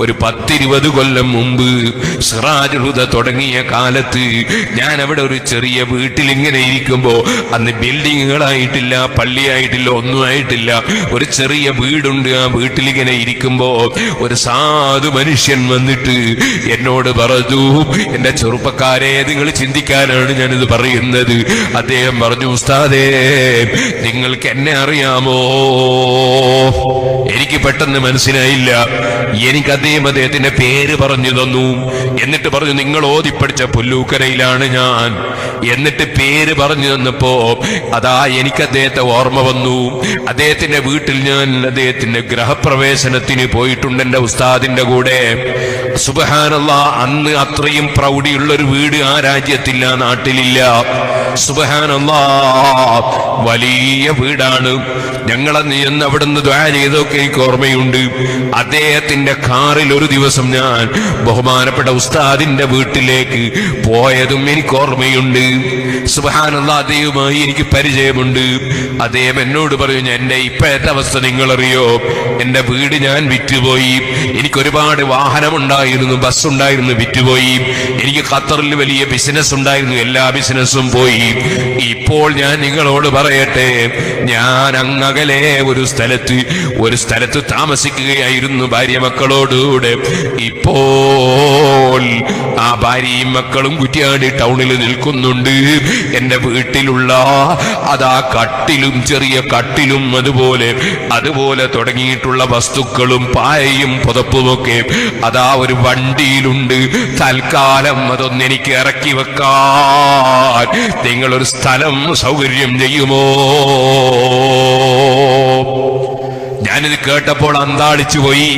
ഒരു 10-20 കൊല്ലം മുമ്പ് സിറാജുൽ ഹുദ തുടങ്ങിയ കാലത്ത് ഞാൻ അവിടെ ഒരു ചെറിയ വീട്ടിൽ ഇങ്ങനെ ഇരിക്കുമ്പോ, അന്ന് ബിൽഡിങ്ങുകളായിട്ടില്ല, പള്ളിയായിട്ടില്ല, ഒന്നും ആയിട്ടില്ല, ഒരു ചെറിയ വീടുണ്ട്. ആ വീട്ടിലിങ്ങനെ ഇരിക്കുമ്പോ ഒരു സാധു മനുഷ്യൻ വന്നിട്ട് എന്നോട് പറഞ്ഞു, എന്റെ ചെറുപ്പക്കാരെ, നിങ്ങൾ ചിന്തിക്കാനാണ് ഞാനിത് പറയുന്നത്. അദ്ദേഹം പറഞ്ഞു, ഉസ്താദേ, നിങ്ങൾക്ക് എന്നെ അറിയാമോ? എനിക്ക് പെട്ടെന്ന് മനസ്സിലായില്ല. എനിക്ക് അദ്ദേഹത്തിന്റെ പേര് പറഞ്ഞു തന്നു. എന്നിട്ട് പറഞ്ഞു, നിങ്ങൾ ഓതിപ്പടിച്ച പുല്ലൂക്കരയിലാണ് ഞാൻ. എന്നിട്ട് പേര് പറഞ്ഞു തന്നപ്പോ അതാ എനിക്ക് അദ്ദേഹത്തെ ഓർമ്മ വന്നു. അദ്ദേഹത്തിന്റെ വീട്ടിൽ ഞാൻ അദ്ദേഹത്തിന്റെ ഗ്രഹപ്രവേശനത്തിന് പോയിട്ടുണ്ട് എന്റെ ഉസ്താദിന്റെ കൂടെ. സുബ്ഹാനല്ലാഹ്, അന്ന് അത്രയും പ്രൗഢിയുള്ളൊരു വീട് ആ രാജ്യത്തില്ല, നാട്ടിലില്ല. സുബ്ഹാനല്ലാഹ്, വലിയ വീടാണ്. ഞങ്ങളന്ന് ചെന്ന് അവിടുന്ന് ദുആ ചെയ്തൊക്കെ എനിക്ക് ഓർമ്മയുണ്ട്. അദ്ദേഹത്തിന്റെ കാറിൽ ഒരു ദിവസം ഞാൻ ബഹുമാനപ്പെട്ട ഉസ്താദിന്റെ വീട്ടിലേക്ക് പോയതും എനിക്ക് ഓർമ്മയുണ്ട്. സുബ്ഹാനല്ലാഹ്, അദ്ദേഹവുമായി എനിക്ക് പരിചയമുണ്ട്. അദ്ദേഹം എന്നോട് പറഞ്ഞു, എന്റെ ഇപ്പോഴത്തെ അവസ്ഥ നിങ്ങളറിയോ? എന്റെ വീട് ഞാൻ വിറ്റുപോയി. എനിക്കൊരുപാട് വാഹനമുണ്ടായിരുന്നു, ബസ് ഉണ്ടായിരുന്നു, വിറ്റുപോയി. എനിക്ക് ഖത്തറിൽ വലിയ ബിസിനസ് ഉണ്ടായിരുന്നു, എല്ലാ ബിസിനസ്സും പോയി. ഇപ്പോൾ ഞാൻ നിങ്ങളോട് പറയട്ടെ, ഞാൻ അങ്ങകലെ ഒരു സ്ഥലത്ത് താമസിക്കുകയായിരുന്നു ഭാര്യ മക്കളോടുകൂടെ. ഇപ്പോൾ ആ ഭാര്യയും മക്കളും കുറ്റ്യാടി ടൗണിൽ നിൽക്കുന്നുണ്ട്. എന്റെ വീട്ടിലുള്ള അതാ കട്ടിലും, ചെറിയ കട്ടിലും, അതുപോലെ തുടങ്ങിയിട്ടുള്ള വസ്തുക്കളും പായയും പുതപ്പുമൊക്കെ അതാ ഒരു വണ്ടിയിലുണ്ട്. തൽക്കാലം അതൊന്ന് എനിക്ക് ഇറക്കി വെക്കാൻ നിങ്ങളൊരു സ്ഥലം സൗകര്യം ചെയ്യുമോ? ഞാനിത് കേട്ടപ്പോൾ അന്താളിച്ചു പോയി.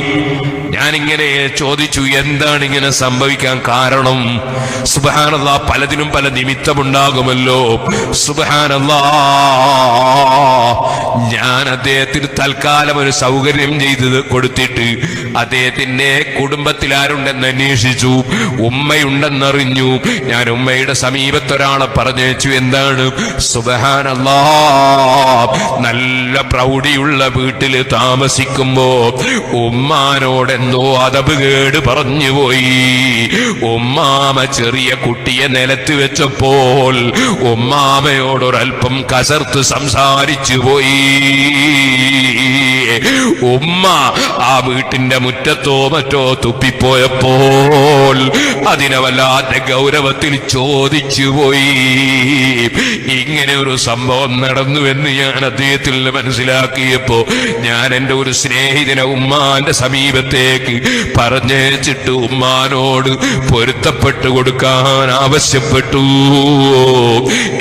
ഞാനിങ്ങനെ ചോദിച്ചു, എന്താണ് ഇങ്ങനെ സംഭവിക്കാൻ കാരണം? സുബ്ഹാനല്ലാഹ്, പലതിനും പല നിമിത്തമുണ്ടാകുമല്ലോ. സുബ്ഹാനല്ലാഹ്, ഞാൻ അദ്ദേഹത്തിന് തൽക്കാലം ഒരു സൗകര്യം ചെയ്ത് കൊടുത്തിട്ട് അദ്ദേഹത്തിന്റെ കുടുംബത്തിൽ ആരുണ്ടെന്ന് അന്വേഷിച്ചു. ഉമ്മയുണ്ടെന്നറിഞ്ഞു. ഞാൻ ഉമ്മയുടെ സമീപത്തൊരാളെ പറഞ്ഞയച്ചു. എന്താണ്? സുബ്ഹാനല്ലാഹ്, നല്ല പ്രൗഢിയുള്ള വീട്ടിൽ താമസിക്കുമ്പോ ഉമ്മാനോടെന്തോ അതബ് കേട് പറഞ്ഞുപോയി. ഉമ്മാമ ചെറിയ കുട്ടിയെ നിലത്ത് വെച്ചപ്പോൾ ഉമ്മാമയോടൊരൽപ്പം കസർത്ത് സംസാരിച്ചു പോയി. ഉമ്മ ആ വീട്ടിന്റെ മുറ്റത്തോ മറ്റോ തുപ്പിപ്പോയപ്പോൾ അതിനെ വല്ലാത്ത ഗൗരവത്തിൽ ചോദിച്ചു പോയി. ഇങ്ങനെ ഒരു സംഭവം നടന്നുവെന്ന് ഞാൻ അദ്ദേഹത്തിൽ നിന്ന് മനസ്സിലാക്കിയപ്പോ ഞാൻ എന്റെ ഒരു സ്നേഹിതനെ ഉമ്മാന്റെ സമീപത്തേക്ക് പറഞ്ഞേച്ചിട്ട് ഉമ്മാനോട് പൊരുത്തപ്പെട്ടു കൊടുക്കാൻ ആവശ്യപ്പെട്ടു.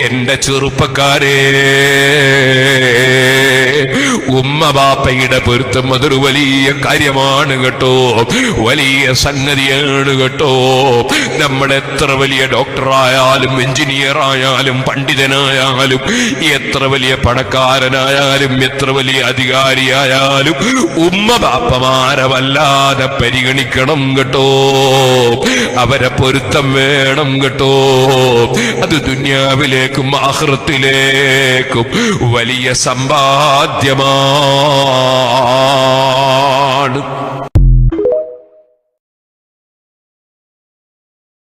എന്റെ ചെറുപ്പക്കാരെ, ഉമ്മ ബാപ്പയുടെ പൊരുത്തം അതൊരു വലിയ കാര്യമാണ് കേട്ടോ, വലിയ സംഗതിയാണ് കേട്ടോ. നമ്മൾ എത്ര വലിയ ഡോക്ടറായാലും, എഞ്ചിനീയർ ആയാലും, പണ്ഡിതനായാലും, എത്ര വലിയ പണക്കാരനായാലും, എത്ര വലിയ അധികാരിയായാലും ഉമ്മ ബാപ്പമാരെ വല്ലാതെ പരിഗണിക്കണം കേട്ടോ. അവരെ പൊരുത്തം വേണം കേട്ടോ. അത് ദുനിയാവിലേക്കും ആഖിറത്തിലേക്കും വലിയ സമ്പാദ്യമാണ്.